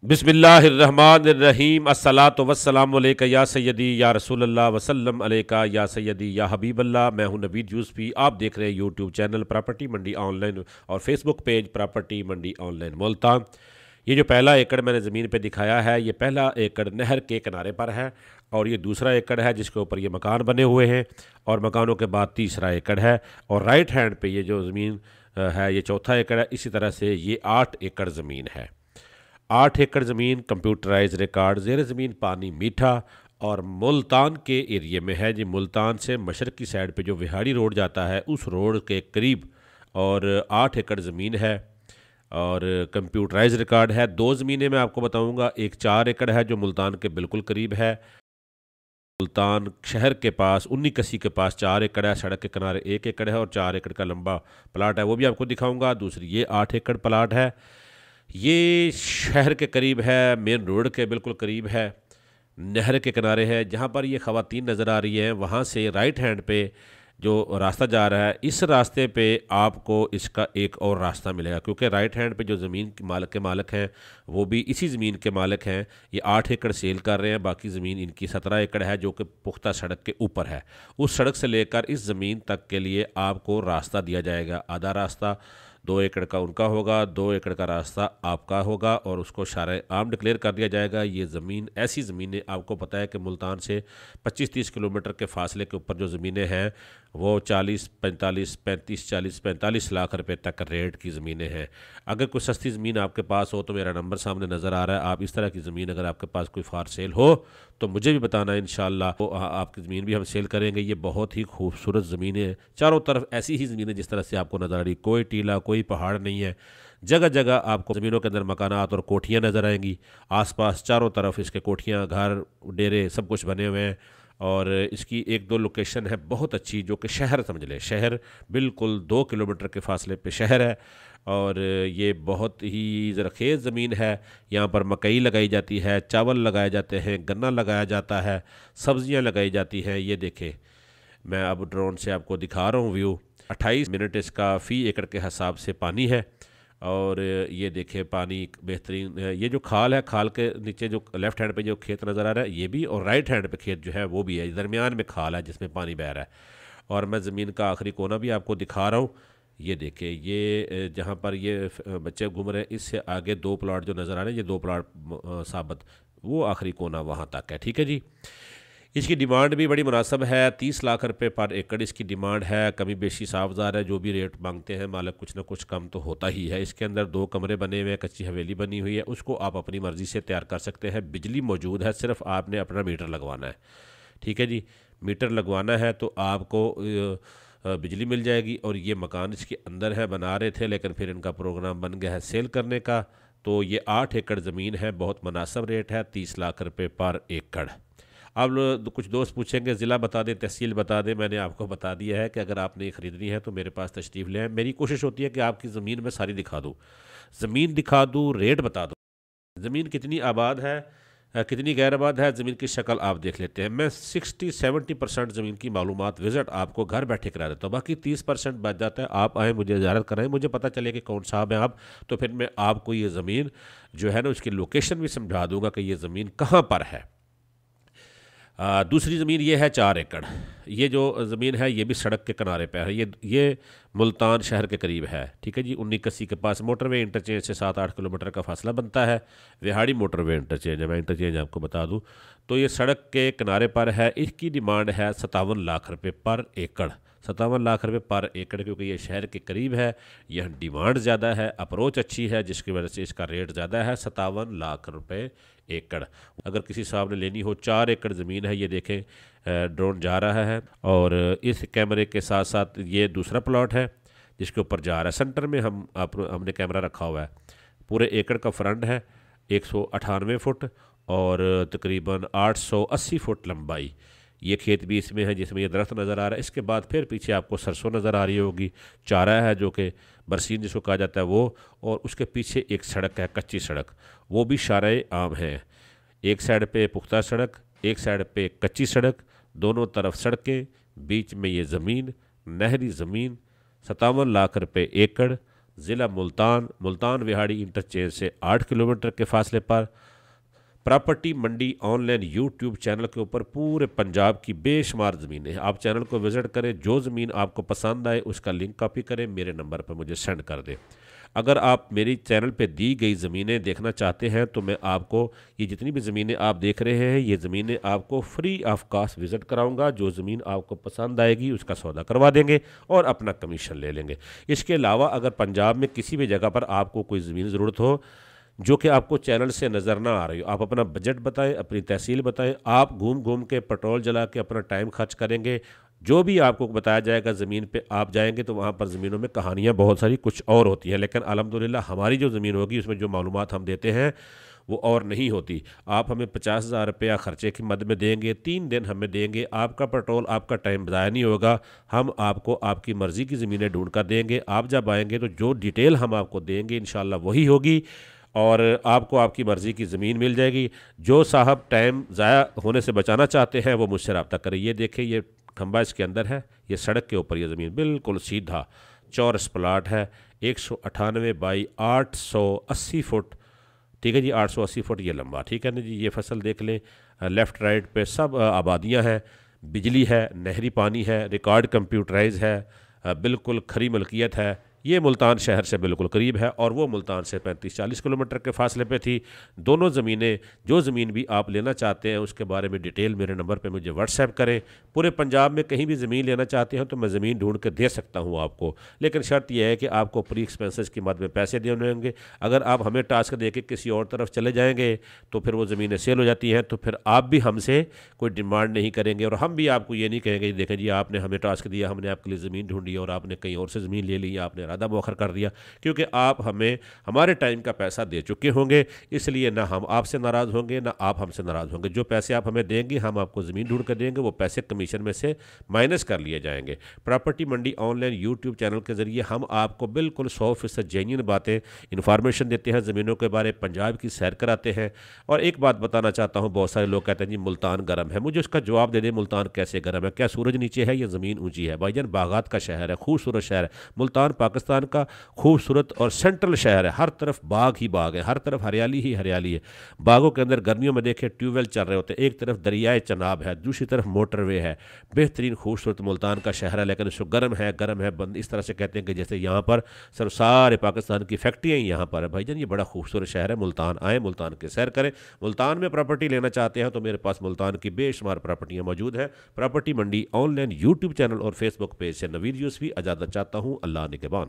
बिस्मिल्लाहिर्रहमानिर्रहीम अस्सलातु वस्सलामु अलैका या सय्यदी या रसूलल्लाह वसल्लम अलैका या सय्यदी या हबीबल्लाह। मैं हूं नवीद यूसुफी। आप देख रहे हैं यूट्यूब चैनल प्रॉपर्टी मंडी ऑनलाइन और फेसबुक पेज प्रॉपर्टी मंडी ऑनलाइन मुल्तान। ये जो पहला एकड़ मैंने ज़मीन पे दिखाया है, ये पहला एकड़ नहर के किनारे पर है और ये दूसरा एकड़ है जिसके ऊपर ये मकान बने हुए हैं और मकानों के बाद तीसरा एकड़ है और राइट हैंड पे ये जो ज़मीन है ये चौथा एकड़ है। इसी तरह से ये 8 एकड़ ज़मीन है। 8 एकड़ ज़मीन कंप्यूटराइज रिकॉर्ड, ज़ेर ज़मीन पानी मीठा और मुल्तान के एरिए में है। जी मुल्तान से मशरक़ की साइड पे जो विहाड़ी रोड जाता है उस रोड के करीब और 8 एकड़ ज़मीन है और कंप्यूटराइज रिकॉर्ड है। 2 ज़मीनें मैं आपको बताऊंगा। एक 4 एकड़ है जो मुल्तान के बिल्कुल करीब है। मुल्तान शहर के पास 19 कसी के पास 4 एकड़ है, सड़क के किनारे 1 एकड़ है और 4 एकड़ का लंबा प्लाट है, वो भी आपको दिखाऊंगा। दूसरी ये 8 एकड़ प्लाट है, ये शहर के करीब है, मेन रोड के बिल्कुल करीब है, नहर के किनारे है। जहाँ पर ये ख़वातीन नज़र आ रही हैं वहाँ से राइट हैंड पे जो रास्ता जा रहा है, इस रास्ते पे आपको इसका एक और रास्ता मिलेगा क्योंकि राइट हैंड पे जो ज़मीन के मालिक हैं वो भी इसी ज़मीन के मालिक हैं। ये 8 एकड़ सेल कर रहे हैं, बाकी ज़मीन इनकी 17 एकड़ है जो कि पुख्ता सड़क के ऊपर है। उस सड़क से लेकर इस ज़मीन तक के लिए आपको रास्ता दिया जाएगा। आधा रास्ता 2 एकड़ का उनका होगा, 2 एकड़ का रास्ता आपका होगा और उसको शारे आम डिक्लेयर कर दिया जाएगा। ये ज़मीन ऐसी ज़मीनें, आपको पता है कि मुल्तान से 25-30 किलोमीटर के फासले के ऊपर जो ज़मीनें हैं वो 40-45 लाख रुपए तक रेट की ज़मीनें हैं। अगर कोई सस्ती ज़मीन आपके पास हो तो मेरा नंबर सामने नज़र आ रहा है। आप इस तरह की ज़मीन अगर आपके पास कोई फार सेल हो तो मुझे भी बताना, इंशाल्लाह तो आपकी ज़मीन भी हम सेल करेंगे। ये बहुत ही खूबसूरत ज़मीनें हैं, चारों तरफ ऐसी ही ज़मीनें जिस तरह से आपको नज़र आ रही, कोई टीला कोई पहाड़ नहीं है। जगह जगह आपको ज़मीनों के अंदर मकानात और कोठियाँ नज़र आएंगी। आसपास चारों तरफ इसके कोठियाँ, घर, डेरे सब कुछ बने हुए हैं और इसकी 1-2 लोकेशन है बहुत अच्छी जो कि शहर समझ लें, शहर बिल्कुल 2 किलोमीटर के फासले पे शहर है और ये बहुत ही ज़रख़ेज़ ज़मीन है। यहाँ पर मकई लगाई जाती है, चावल लगाए जाते हैं, गन्ना लगाया जाता है, सब्ज़ियाँ लगाई जाती हैं। ये देखें, मैं अब ड्रोन से आपको दिखा रहा हूँ व्यू। 28 मिनट इसका फ़ी एकड़ के हिसाब से पानी है और ये देखें पानी बेहतरीन। ये जो खाल है, खाल के नीचे जो लेफ़्ट हैंड पे जो खेत नज़र आ रहा है ये भी, और राइट हैंड पे खेत जो है वो भी है। दरमियान में खाल है जिसमें पानी बह रहा है और मैं ज़मीन का आखिरी कोना भी आपको दिखा रहा हूँ। ये देखें, ये जहाँ पर ये बच्चे घूम रहे हैं इससे आगे 2 प्लाट जो नज़र आ रहे हैं, ये 2 प्लाट साबित, वो आखिरी कोना वहाँ तक है। ठीक है जी। इसकी डिमांड भी बड़ी मुनासिब है, 30 लाख रुपए पर एकड़ इसकी डिमांड है। कमी बेशी साफजार है, जो भी रेट मांगते हैं मालिक कुछ ना कुछ कम तो होता ही है। इसके अंदर 2 कमरे बने हुए हैं, कच्ची हवेली बनी हुई है, उसको आप अपनी मर्ज़ी से तैयार कर सकते हैं। बिजली मौजूद है, सिर्फ आपने अपना मीटर लगवाना है। ठीक है जी, मीटर लगवाना है तो आपको बिजली मिल जाएगी। और ये मकान इसके अंदर है, बना रहे थे लेकिन फिर इनका प्रोग्राम बन गया है सेल करने का। तो ये 8 एकड़ ज़मीन है, बहुत मुनासिब रेट है, 30 लाख रुपये पर एकड़। अब कुछ दोस्त पूछेंगे ज़िला बता दें, तहसील बता दें। मैंने आपको बता दिया है कि अगर आपने ख़रीदनी है तो मेरे पास तशरीफ़ ले आएं। मेरी कोशिश होती है कि आपकी ज़मीन में सारी दिखा दूँ, ज़मीन दिखा दूँ, रेट बता दूँ, ज़मीन कितनी आबाद है, कितनी गैर आबाद है, ज़मीन की शक्ल आप देख लेते हैं। मैं 60-70% ज़मीन की मालूमात विज़िट आपको घर बैठे करा देता हूँ, बाकी 30% बच जाता है। आप आएँ, मुझे ज़ियारत कराएँ, मुझे पता चले कि कौन साहब हैं आप, तो फिर मैं आपको ये ज़मीन जो है ना उसकी लोकेशन भी समझा दूँगा कि ये ज़मीन कहाँ पर है। दूसरी ज़मीन ये है 4 एकड़। ये जो ज़मीन है ये भी सड़क के किनारे पे है, ये मुल्तान शहर के करीब है। ठीक है जी, 19 कसी के पास मोटरवे इंटरचेंज से 7-8 किलोमीटर का फासला बनता है। विहाड़ी मोटरवे इंटरचेंज है, मैं इंटरचेंज आपको बता दूं। तो ये सड़क के किनारे पर है। इसकी डिमांड है 57 लाख रुपये पर एकड़, 57 लाख रुपये पर एकड़, क्योंकि ये शहर के करीब है। यह डिमांड ज़्यादा है, अप्रोच अच्छी है, जिसकी वजह से इसका रेट ज़्यादा है, 57 लाख रुपये एकड़। अगर किसी साहब ने लेनी हो, 4 एकड़ ज़मीन है। ये देखें ड्रोन जा रहा है और इस कैमरे के साथ साथ ये दूसरा प्लॉट है जिसके ऊपर जा रहा है। सेंटर में हमने कैमरा रखा हुआ है। पूरे एकड़ का फ्रंट है 198 फुट और तकरीबन 880 फुट लंबाई। ये खेत भी इसमें है जिसमें ये दरख्त नज़र आ रहा है। इसके बाद फिर पीछे आपको सरसों नज़र आ रही होगी, चारा है जो कि बरसीन जिसको कहा जाता है वो, और उसके पीछे एक सड़क है, कच्ची सड़क, वो भी शारे आम है। एक साइड पे पुख्ता सड़क, एक साइड पे कच्ची सड़क, दोनों तरफ सड़कें, बीच में ये ज़मीन, नहरी ज़मीन, 57 लाख रुपए एकड़, ज़िला मुल्तान, मुल्तान विहाड़ी इंटरचेंज से 8 किलोमीटर के फासले पर। प्रॉपर्टी मंडी ऑनलाइन यूट्यूब चैनल के ऊपर पूरे पंजाब की बेशुमार ज़मीनें हैं। आप चैनल को विज़िट करें, जो ज़मीन आपको पसंद आए उसका लिंक कॉपी करें, मेरे नंबर पर मुझे सेंड कर दें। अगर आप मेरी चैनल पे दी गई ज़मीनें देखना चाहते हैं तो मैं आपको ये जितनी भी ज़मीनें आप देख रहे हैं, ये ज़मीनें आपको फ्री ऑफ कास्ट विज़िट कराऊंगा। जो ज़मीन आपको पसंद आएगी उसका सौदा करवा देंगे और अपना कमीशन ले लेंगे। इसके अलावा अगर पंजाब में किसी भी जगह पर आपको कोई ज़मीन ज़रूरत हो जो कि आपको चैनल से नज़र ना आ रही हो, आप अपना बजट बताएं, अपनी तहसील बताएं, आप घूम घूम के पेट्रोल जला के अपना टाइम खर्च करेंगे, जो भी आपको बताया जाएगा ज़मीन पे आप जाएंगे तो वहाँ पर ज़मीनों में कहानियाँ बहुत सारी कुछ और होती हैं, लेकिन अल्हम्दुलिल्लाह हमारी जो ज़मीन होगी उसमें जो मालूमात हम देते हैं वो और नहीं होती। आप हमें 50,000 रुपया ख़र्चे की मद में देंगे, 3 दिन हमें देंगे, आपका पेट्रोल आपका टाइम ज़ाया नहीं होगा। हम आपको आपकी मर्ज़ी की ज़मीनें ढूंढ कर देंगे। आप जब आएंगे तो जो डिटेल हम आपको देंगे इंशाल्लाह वही होगी और आपको आपकी मर्ज़ी की ज़मीन मिल जाएगी। जो साहब टाइम ज़ाया होने से बचाना चाहते हैं वो मुझसे रब्ता करें। ये देखें, ये खंबा इसके अंदर है, ये सड़क के ऊपर ये ज़मीन बिल्कुल सीधा चौरस प्लाट है, 198 बाई 880 फुट। ठीक है जी, 880 फुट ये लंबा। ठीक है ना जी, ये फसल देख लें, लेफ़्ट राइट पे सब आबादियाँ हैं, बिजली है, नहरी पानी है, रिकॉर्ड कंप्यूटराइज है, बिल्कुल खरी मलकियत है। ये मुल्तान शहर से बिल्कुल करीब है और वो मुल्तान से 35-40 किलोमीटर के फासले पे थी। दोनों ज़मीनें, जो ज़मीन भी आप लेना चाहते हैं उसके बारे में डिटेल मेरे नंबर पे मुझे व्हाट्सएप करें। पूरे पंजाब में कहीं भी ज़मीन लेना चाहते हैं तो मैं ज़मीन ढूंढ कर दे सकता हूँ आपको, लेकिन शर्त यह है कि आपको प्री एक्सपेंसेस की मद में पैसे देने होंगे। अगर आप हमें टास्क दे के किसी और तरफ चले जाएंगे तो फिर वो ज़मीनें सेल हो जाती हैं, तो फिर आप भी हमसे कोई डिमांड नहीं करेंगे और हम भी आपको ये नहीं कहेंगे देखें जी आपने हमें टास्क दिया, हमने आपके लिए ज़मीन ढूंढी और आपने कहीं और से ज़मीन ले ली, आपने इरादा मौखर कर दिया। क्योंकि आप हमें हमारे टाइम का पैसा दे चुके होंगे, इसलिए ना हम आपसे नाराज़ होंगे ना आप हमसे नाराज़ होंगे। जो पैसे आप हमें देंगे हम आपको ज़मीन ढूंढ कर देंगे, वो पैसे कमीशन में से माइनस कर लिए जाएंगे। प्रॉपर्टी मंडी ऑनलाइन यूट्यूब चैनल के ज़रिए हम आपको बिल्कुल 100% जेन्युइन बातें, इन्फॉर्मेशन देते हैं, ज़मीनों के बारे पंजाब की सैर कराते हैं। और एक बात बताना चाहता हूँ, बहुत सारे लोग कहते हैं जी मुल्तान गर्म है, मुझे उसका जवाब दे दें मुल्तान कैसे गर्म है? क्या सूरज नीचे है या ज़मीन ऊंची है? भाईजान बागात का शहर है, खूबसूरत शहर है मुल्तान, पाकिस्तान का खूबसूरत और सेंट्रल शहर है। हर तरफ बाग ही बाग है, हर तरफ हरियाली ही हरियाली है। बागों के अंदर गर्मियों में देखें ट्यूबवेल चल रहे होते हैं, एक तरफ दरियाए चनाब है, दूसरी तरफ मोटरवे है। बेहतरीन खूबसूरत मुल्तान का शहर है, लेकिन इसको गर्म है, गर्म है बंद इस तरह से कहते हैं कि जैसे यहाँ पर सर सारे पाकिस्तान की फैक्ट्रियाँ यहाँ पर है। भाईजान ये बड़ा खूबसूरत शहर है, मुल्तान आए, मुल्तान की सैर करें। मुल्तान में प्रॉपर्टी लेना चाहते हैं तो मेरे पास मुल्तान की बेशुमार प्रॉपर्टियाँ मौजूद हैं। प्रॉपर्टी मंडी ऑनलाइन यूट्यूब चैनल और फेसबुक पेज से नवीद यूसुफी इजाज़त चाहता हूँ। अल्लाह निगहबान।